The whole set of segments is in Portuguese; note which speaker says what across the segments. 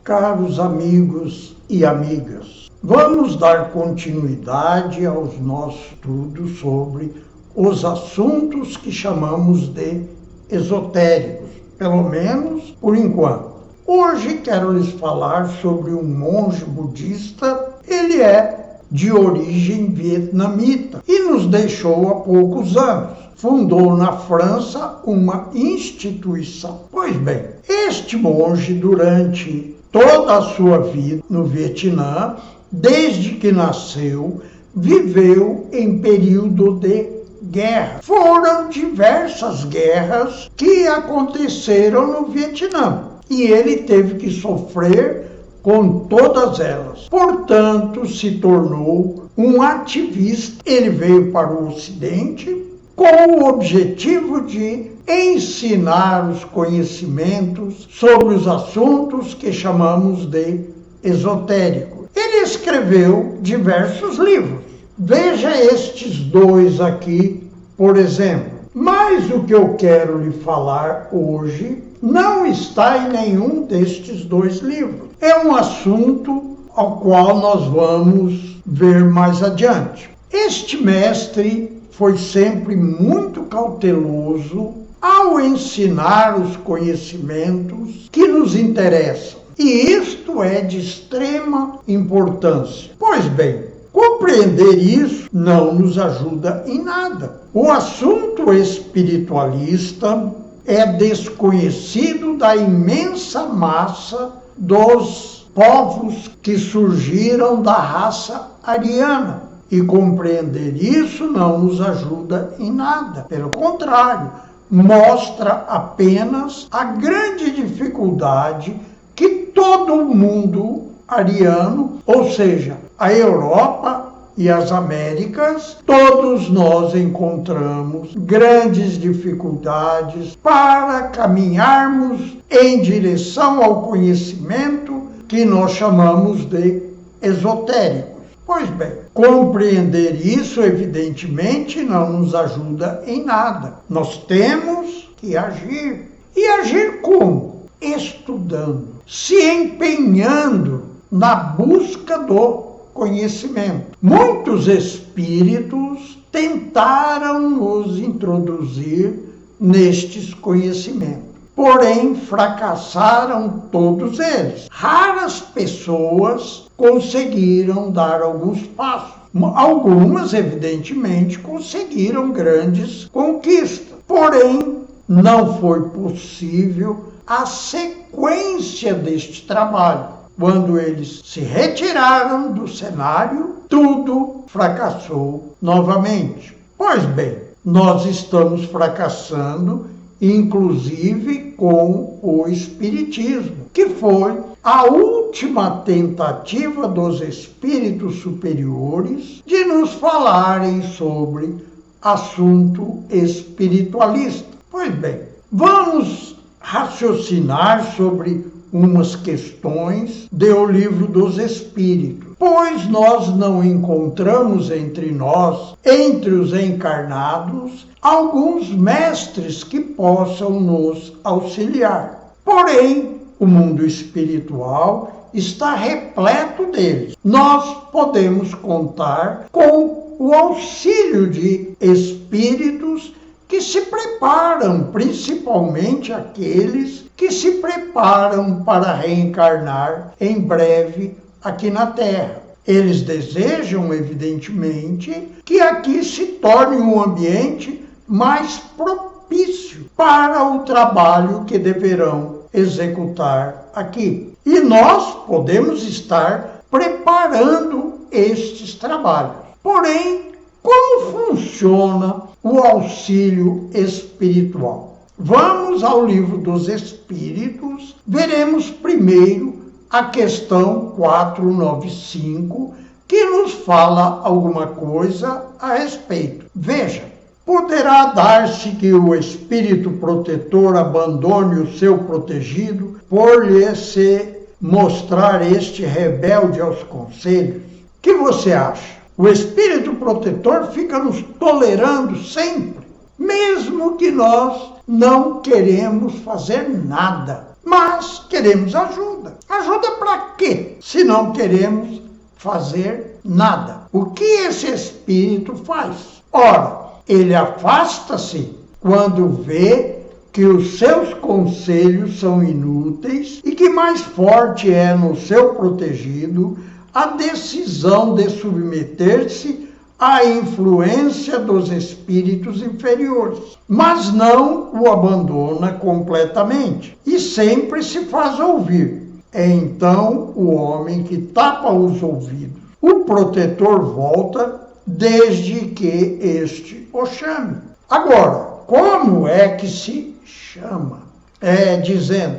Speaker 1: Caros amigos e amigas, vamos dar continuidade aos nossos estudos sobre os assuntos que chamamos de esotéricos, pelo menos por enquanto. Hoje quero lhes falar sobre um monge budista. Ele é de origem vietnamita e nos deixou há poucos anos. Fundou na França uma instituição. Pois bem, este monge, durante toda a sua vida no Vietnã, desde que nasceu, viveu em período de guerra. Foram diversas guerras que aconteceram no Vietnã e ele teve que sofrer com todas elas. Portanto, se tornou um ativista. Ele veio para o Ocidente com o objetivo de ensinar os conhecimentos sobre os assuntos que chamamos de esotéricos. Ele escreveu diversos livros. Veja estes dois aqui, por exemplo. Mas o que eu quero lhe falar hoje não está em nenhum destes dois livros. É um assunto ao qual nós vamos ver mais adiante. Este mestre foi sempre muito cauteloso ao ensinar os conhecimentos que nos interessam. E isto é de extrema importância. Pois bem, compreender isso não nos ajuda em nada. O assunto espiritualista é desconhecido da imensa massa dos povos que surgiram da raça ariana. E compreender isso não nos ajuda em nada. Pelo contrário, mostra apenas a grande dificuldade que todo o mundo ariano, ou seja, a Europa e as Américas, todos nós encontramos grandes dificuldades para caminharmos em direção ao conhecimento que nós chamamos de esotérico. Pois bem, compreender isso, evidentemente, não nos ajuda em nada. Nós temos que agir. E agir como? Estudando, se empenhando na busca do conhecimento. Muitos espíritos tentaram nos introduzir nestes conhecimentos, porém fracassaram todos eles. Raras pessoas conseguiram dar alguns passos. Algumas, evidentemente, conseguiram grandes conquistas, porém não foi possível a sequência deste trabalho. Quando eles se retiraram do cenário, tudo fracassou novamente. Pois bem, nós estamos fracassando, inclusive com o Espiritismo, que foi a última tentativa dos espíritos superiores de nos falarem sobre assunto espiritualista. Pois bem, vamos raciocinar sobre umas questões do Livro dos Espíritos, pois nós não encontramos entre nós, entre os encarnados, alguns mestres que possam nos auxiliar. Porém, o mundo espiritual está repleto deles. Nós podemos contar com o auxílio de espíritos que se preparam, principalmente aqueles que se preparam para reencarnar em breve aqui na Terra. Eles desejam, evidentemente, que aqui se torne um ambiente mais propício para o trabalho que deverão executar aqui. E nós podemos estar preparando estes trabalhos. Porém, como funciona o auxílio espiritual? Vamos ao Livro dos Espíritos, veremos primeiro a questão 495, que nos fala alguma coisa a respeito. Veja, poderá dar-se que o espírito protetor abandone o seu protegido por lhe se mostrar este rebelde aos conselhos? O que você acha? O espírito protetor fica nos tolerando sempre, mesmo que nós não queremos fazer nada. mas queremos ajuda. Ajuda para quê? Se não queremos fazer nada. O que esse espírito faz? Ora, ele afasta-se quando vê que os seus conselhos são inúteis e que mais forte é no seu protegido a decisão de submeter-se à influência dos espíritos inferiores, mas não o abandona completamente e sempre se faz ouvir. É então o homem que tapa os ouvidos. O protetor volta desde que este o chame. Agora, como é que se chama? É dizendo,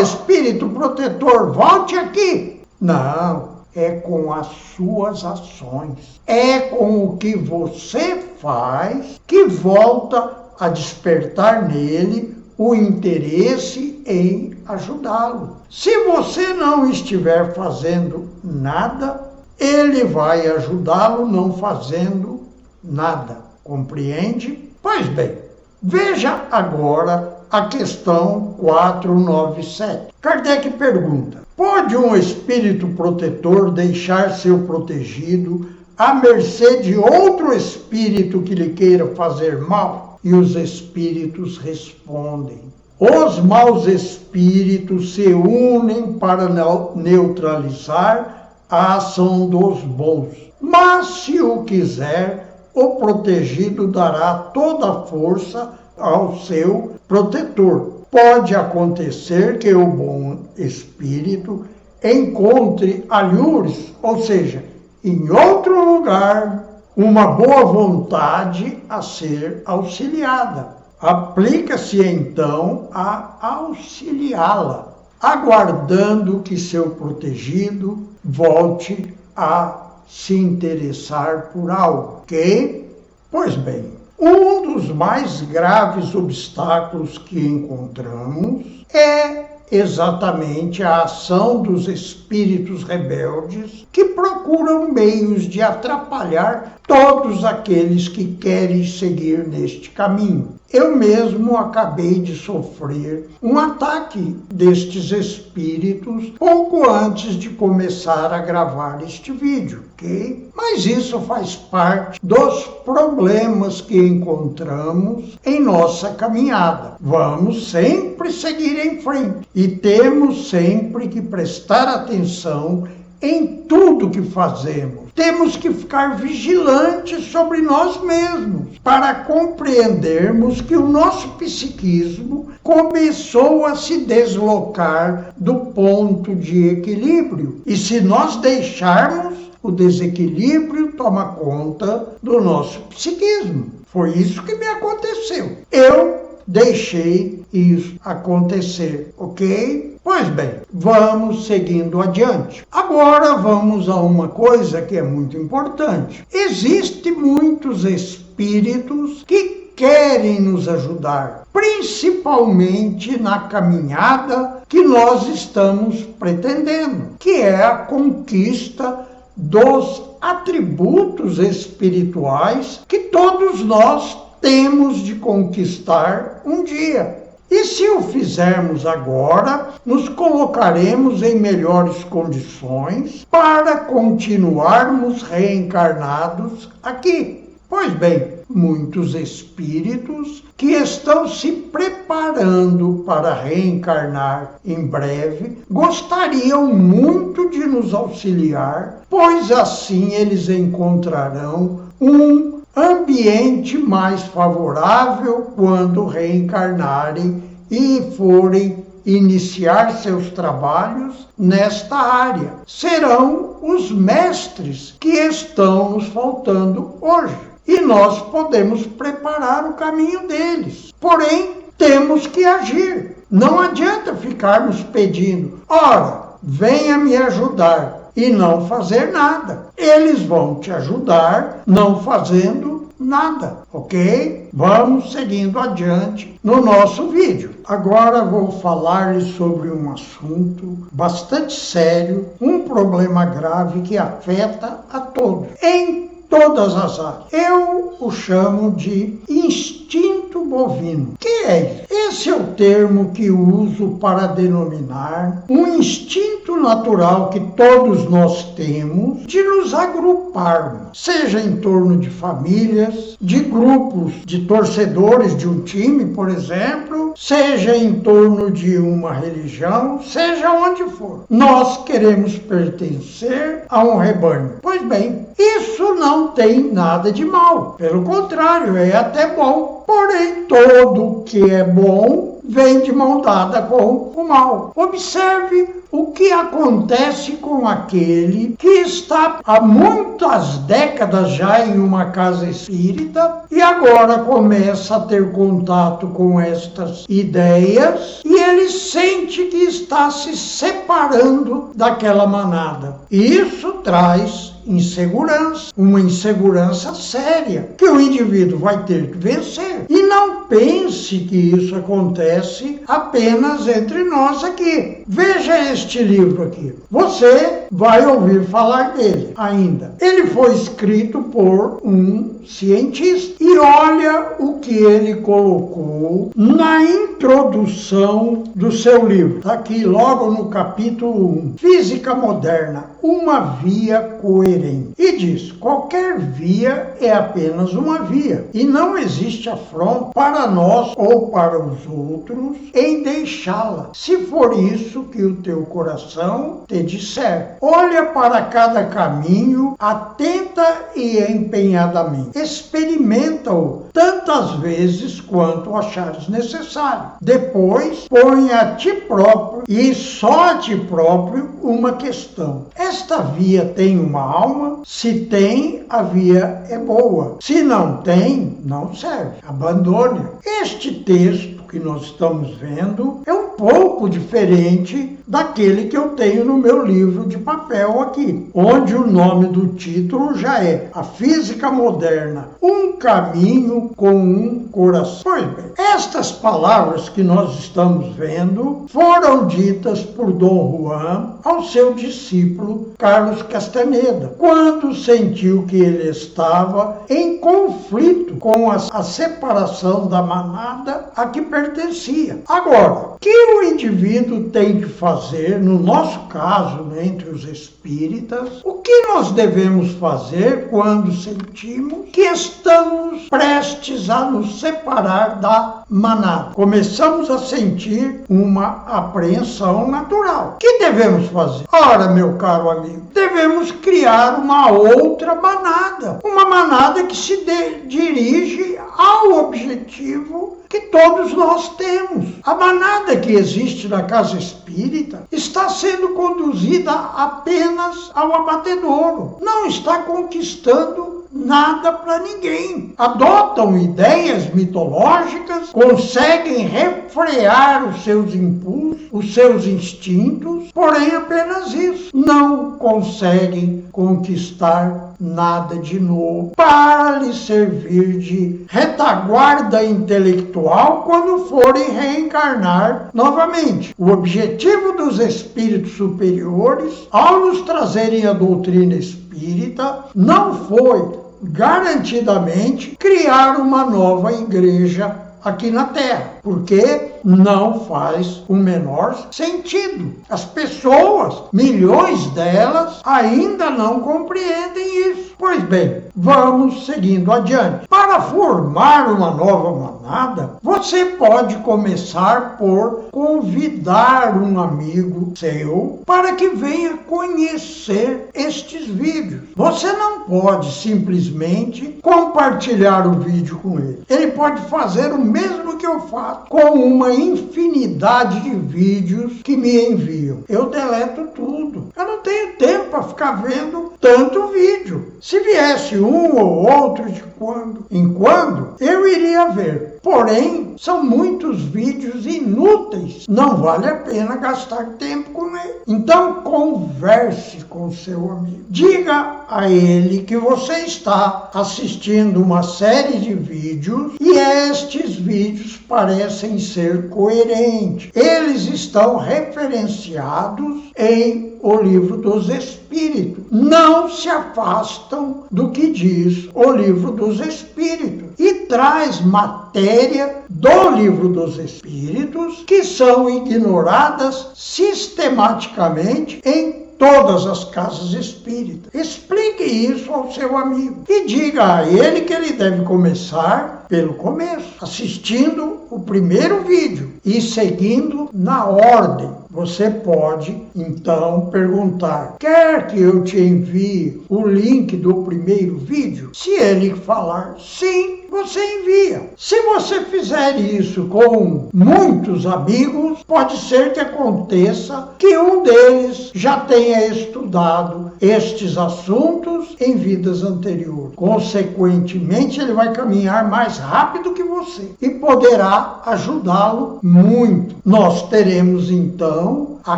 Speaker 1: espírito protetor, volte aqui. Não, é com as suas ações. É com o que você faz que volta a despertar nele o interesse em ajudá-lo. Se você não estiver fazendo nada, ele vai ajudá-lo não fazendo nada. Compreende? Pois bem, veja agora a questão 497. Kardec pergunta, pode um espírito protetor deixar seu protegido à mercê de outro espírito que lhe queira fazer mal? E os espíritos respondem, os maus espíritos se unem para neutralizar a ação dos bons. Mas se o quiser, o protegido dará toda a força ao seu protetor. Pode acontecer que o bom espírito encontre alhures, ou seja, em outro lugar, uma boa vontade a ser auxiliada. Aplica-se então a auxiliá-la, aguardando que seu protegido volte a se interessar por algo. Ok? Pois bem, um dos mais graves obstáculos que encontramos é exatamente a ação dos espíritos rebeldes que procuram meios de atrapalhar todos aqueles que querem seguir neste caminho. Eu mesmo acabei de sofrer um ataque destes espíritos pouco antes de começar a gravar este vídeo, ok? Mas isso faz parte dos problemas que encontramos em nossa caminhada. Vamos sempre seguir em frente e temos sempre que prestar atenção em tudo que fazemos. Temos que ficar vigilantes sobre nós mesmos para compreendermos que o nosso psiquismo começou a se deslocar do ponto de equilíbrio. E se nós deixarmos, o desequilíbrio toma conta do nosso psiquismo. Foi isso que me aconteceu. Eu deixei isso acontecer, ok? Pois bem, vamos seguindo adiante. Agora vamos a uma coisa que é muito importante. Existem muitos espíritos que querem nos ajudar, principalmente na caminhada que nós estamos pretendendo, que é a conquista dos atributos espirituais que todos nós temos de conquistar um dia. E se o fizermos agora, nos colocaremos em melhores condições para continuarmos reencarnados aqui. Pois bem, muitos espíritos que estão se preparando para reencarnar em breve gostariam muito de nos auxiliar, pois assim eles encontrarão um ambiente mais favorável quando reencarnarem e forem iniciar seus trabalhos nesta área. Serão os mestres que estão nos faltando hoje. E nós podemos preparar o caminho deles. Porém, temos que agir. Não adianta ficarmos pedindo, ora, venha me ajudar, e não fazer nada. Eles vão te ajudar não fazendo nada, ok? Vamos seguindo adiante no nosso vídeo. Agora vou falar-lhes sobre um assunto bastante sério, um problema grave que afeta a todos, em todas as áreas. Eu o chamo de instinto instinto bovino. Que é isso? Esse é o termo que uso para denominar um instinto natural que todos nós temos de nos agruparmos, seja em torno de famílias, de grupos de torcedores de um time, por exemplo, seja em torno de uma religião, seja onde for. Nós queremos pertencer a um rebanho. Pois bem, isso não tem nada de mal. Pelo contrário, é até bom. Porém, todo que é bom vem de mão dada com o mal. Observe o que acontece com aquele que está há muitas décadas já em uma casa espírita e agora começa a ter contato com estas ideias e ele sente que está se separando daquela manada. E isso traz insegurança, uma insegurança séria, que o indivíduo vai ter que vencer. E não pense que isso acontece apenas entre nós aqui. Veja este livro aqui. Você vai ouvir falar dele ainda. Ele foi escrito por um cientista. E olha o que ele colocou na introdução do seu livro. Está aqui logo no capítulo 1. Física moderna, uma via coerente. E diz, qualquer via é apenas uma via. E não existe afronta para nós ou para os outros em deixá-la, se for isso que o teu coração te disser. Olha para cada caminho atenta e empenhadamente. Experimenta-o tantas vezes quanto achares necessário. Depois, põe a ti próprio e só a ti próprio uma questão. Esta via tem uma alma? Se tem, a via é boa. Se não tem, não serve. Abandone. Este texto que nós estamos vendo é um pouco diferente daquele que eu tenho no meu livro de papel aqui, onde o nome do título já é A Física Moderna, um caminho com um coração. Pois bem, estas palavras que nós estamos vendo foram ditas por Dom Juan ao seu discípulo Carlos Castaneda, quando sentiu que ele estava em conflito com a separação da manada a que pertencia. Agora, o que o indivíduo tem que fazer, no nosso caso, entre os espíritas, o que nós devemos fazer quando sentimos que estamos prestes a nos separar da manada? Começamos a sentir uma apreensão natural. O que devemos fazer? Ora, meu caro amigo, devemos criar uma outra manada. Uma manada que se dirige ao objetivo que todos nós temos. A manada que existe na casa espírita está sendo conduzida apenas ao abatedouro. Não está conquistando nada para ninguém. Adotam ideias mitológicas, conseguem refrear os seus impulsos, os seus instintos, porém apenas isso. Não conseguem conquistar nada de novo para lhe servir de retaguarda intelectual quando forem reencarnar novamente. O objetivo dos espíritos superiores, ao nos trazerem a doutrina espírita, não foi garantidamente criar uma nova igreja aqui na Terra, porque não faz o menor sentido. As pessoas, milhões delas, ainda não compreendem isso. Pois bem, vamos seguindo adiante. Para formar uma nova manada, você pode começar por convidar um amigo seu para que venha conhecer estes vídeos. Você não pode simplesmente compartilhar o vídeo com ele. Ele pode fazer o mesmo que eu faço com uma infinidade de vídeos que me enviam. Eu deleto tudo. Eu não tenho tempo para ficar vendo tanto vídeo. Se viesse um ou outro de quando em quando, eu iria ver. Porém, são muitos vídeos inúteis. Não vale a pena gastar tempo com ele. Então, converse com seu amigo. Diga a ele que você está assistindo uma série de vídeos e estes vídeos parecem ser coerentes. Eles estão referenciados em O Livro dos Espíritos. Não se afastam do que diz O Livro dos Espíritos. e traz matéria do Livro dos Espíritos que são ignoradas sistematicamente em todas as casas espíritas. Explique isso ao seu amigo e diga a ele que ele deve começar pelo começo, assistindo o primeiro vídeo e seguindo na ordem. Você pode, então, perguntar: quer que eu te envie o link do primeiro vídeo? Se ele falar sim, você envia. Se você fizer isso com muitos amigos, pode ser que aconteça que um deles já tenha estudado estes assuntos em vidas anteriores. Consequentemente, ele vai caminhar mais rápido que você e poderá ajudá-lo muito. Nós teremos, então, a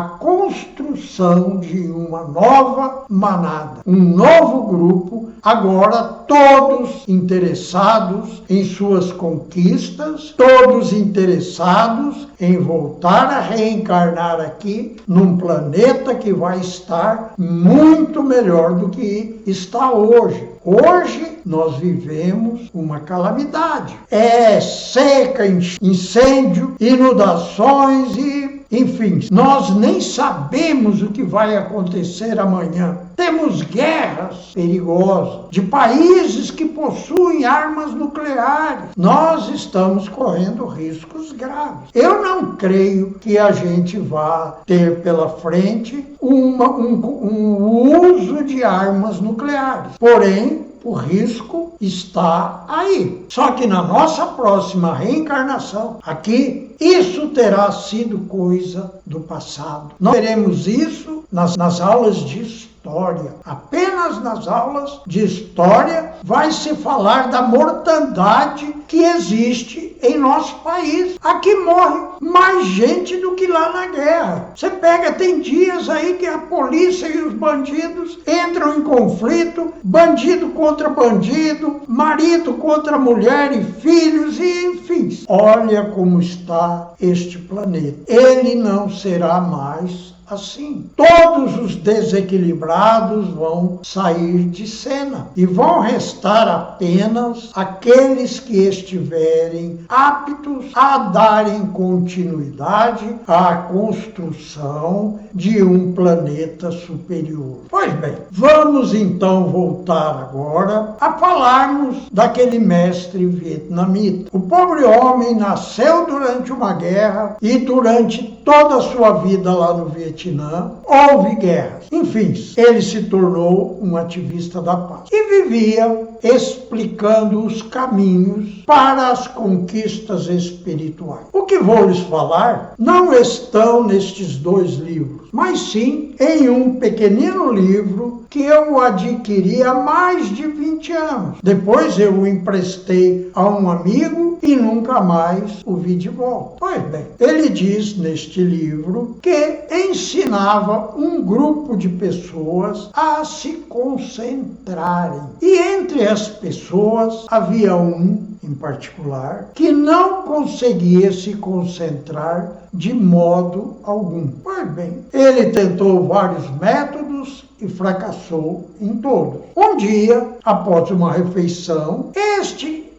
Speaker 1: construção de uma nova manada, um novo grupo, agora todos interessados em suas conquistas, todos interessados em voltar a reencarnar aqui num planeta que vai estar muito melhor do que está hoje. Hoje nós vivemos uma calamidade. É seca, incêndio, inundações e, enfim, nós nem sabemos o que vai acontecer amanhã. Temos guerras perigosas de países que possuem armas nucleares. Nós estamos correndo riscos graves. Eu não creio que a gente vá ter pela frente um uso de armas nucleares. Porém, o risco está aí. Só que na nossa próxima reencarnação, aqui, isso terá sido coisa do passado. Nós teremos isso nas aulas de história. Apenas nas aulas de história vai se falar da mortandade que existe em nosso país. Aqui morre mais gente do que lá na guerra. Você pega, tem dias aí que a polícia e os bandidos entram em conflito, bandido contra bandido, marido contra mulher e filhos e enfim. Olha como está este planeta. Ele não será mais assim. Todos os desequilibrados vão sair de cena e vão restar apenas aqueles que estiverem aptos a darem continuidade à construção de um planeta superior. Pois bem, vamos então voltar agora a falarmos daquele mestre vietnamita. O pobre homem nasceu durante uma guerra e durante toda a sua vida lá no Vietnã houve guerras. Enfim, ele se tornou um ativista da paz e vivia explicando os caminhos para as conquistas espirituais. O que vou lhes falar não estão nestes dois livros, mas sim em um pequenino livro que eu adquiri há mais de 20 anos. Depois eu o emprestei a um amigo e nunca mais o vi de volta. Pois bem, ele diz neste livro que ensinava um grupo de pessoas a se concentrarem. E entre as pessoas havia um em particular que não conseguia se concentrar de modo algum. Pois bem, ele tentou vários métodos e fracassou em todos. Um dia, após uma refeição,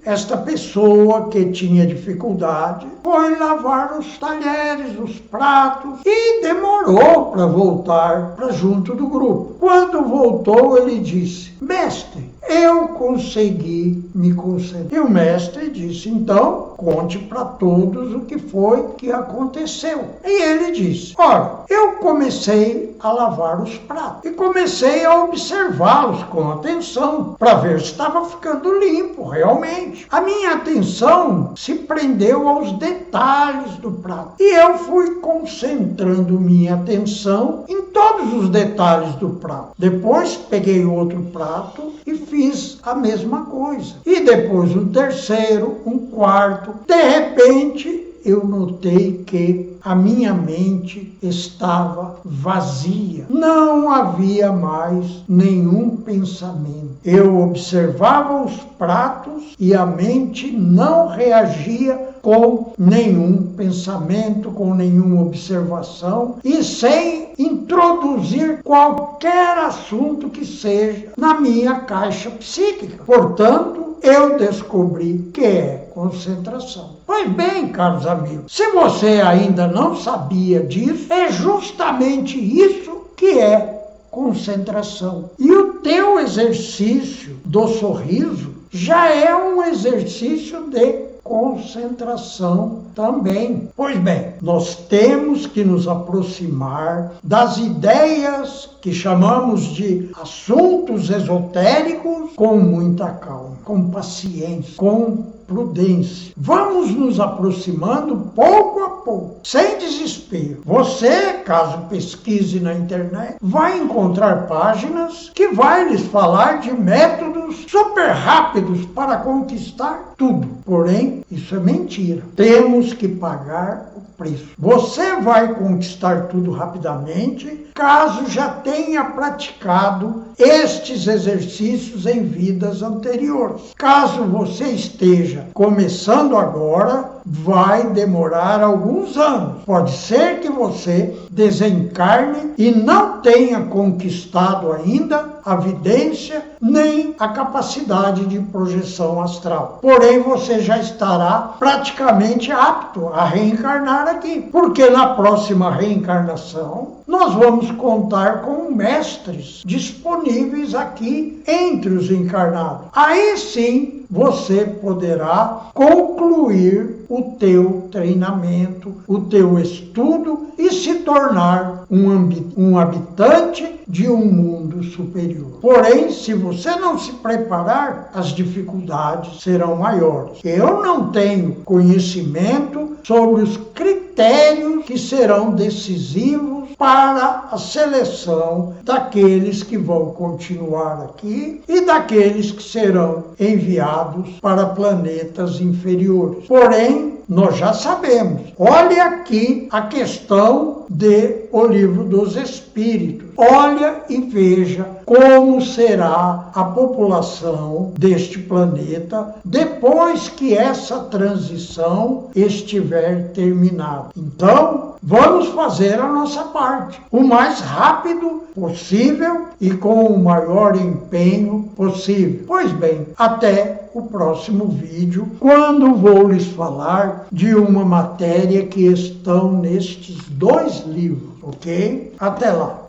Speaker 1: esta pessoa que tinha dificuldade foi lavar os talheres, os pratos e demorou para voltar para junto do grupo. Quando voltou, ele disse: mestre, eu consegui me concentrar. E o mestre disse: então, conte para todos o que foi que aconteceu. E ele disse: ora, eu comecei a lavar os pratos e comecei a observá-los com atenção para ver se estava ficando limpo realmente. A minha atenção se prendeu aos detalhes do prato e eu fui concentrando minha atenção em todos os detalhes do prato. Depois peguei outro prato e fiz a mesma coisa. E depois um terceiro, um quarto. De repente, eu notei que a minha mente estava vazia. Não havia mais nenhum pensamento. Eu observava os pratos e a mente não reagia com nenhum pensamento, com nenhuma observação e sem introduzir qualquer assunto que seja na minha caixa psíquica. Portanto, eu descobri que é concentração. Pois bem, caros amigos, se você ainda não sabia disso, é justamente isso que é concentração. E o teu exercício do sorriso já é um exercício de concentração também. Pois bem, nós temos que nos aproximar das ideias que chamamos de assuntos esotéricos com muita calma, com paciência, com prudência. Vamos nos aproximando pouco a pouco, sem desespero. Você, caso pesquise na internet, vai encontrar páginas que vai lhes falar de métodos super rápidos para conquistar tudo. Porém, isso é mentira. Temos que pagar o preço. Você vai conquistar tudo rapidamente, caso já tenha praticado estes exercícios em vidas anteriores. Caso você esteja começando agora, vai demorar alguns anos. Pode ser que você desencarne e não tenha conquistado ainda a vidência nem a capacidade de projeção astral. Porém, você já estará praticamente apto a reencarnar aqui, porque na próxima reencarnação nós vamos contar com mestres disponíveis aqui entre os encarnados. Aí sim você poderá concluir o teu treinamento, o teu estudo e se tornar um habitante de um mundo superior. Porém, se você não se preparar, as dificuldades serão maiores. Eu não tenho conhecimento sobre os critérios que serão decisivos para a seleção daqueles que vão continuar aqui e daqueles que serão enviados para planetas inferiores. Porém, nós já sabemos. Olha aqui a questão do Livro dos Espíritos. Olha e veja como será a população deste planeta depois que essa transição estiver terminada. Então, vamos fazer a nossa parte o mais rápido possível e com o maior empenho possível. Pois bem, até o próximo vídeo, quando vou lhes falar de uma matéria que estão nestes 2 livros, ok? Até lá!